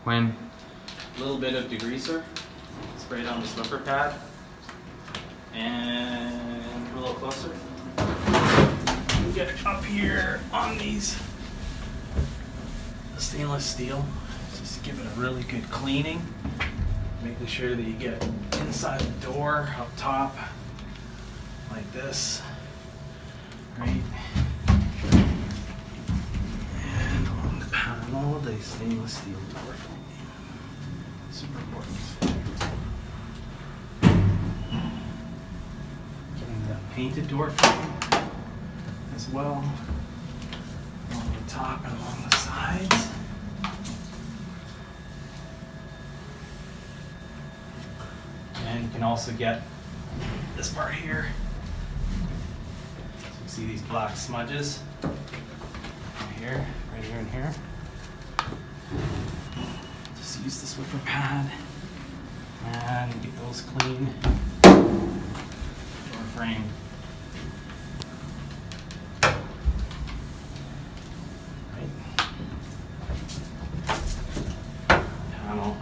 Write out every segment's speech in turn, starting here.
When? A little bit of degreaser, spray it on the Swiffer pad, and a little closer. We get up here on these stainless steel. Just give it a really good cleaning, making sure that you get inside the door, up top, like this, right? And along the panel, the stainless steel door frame. Super important. Getting the painted door frame as well, along the top and along the sides. And you can also get this part here. So you see these black smudges right here, and here. Just use the Swiffer pad and get those clean. Door frame. Right. Panel.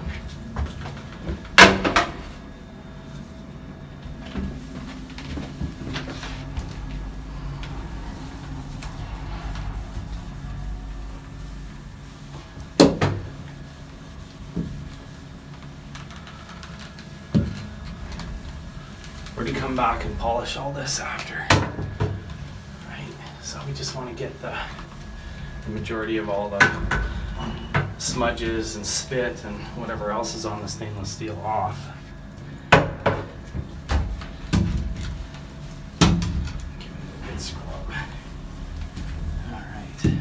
We're to come back and polish all this after, right? So we just want to get the majority of all the smudges and spit and whatever else is on the stainless steel off. Give it a good scrub. All right.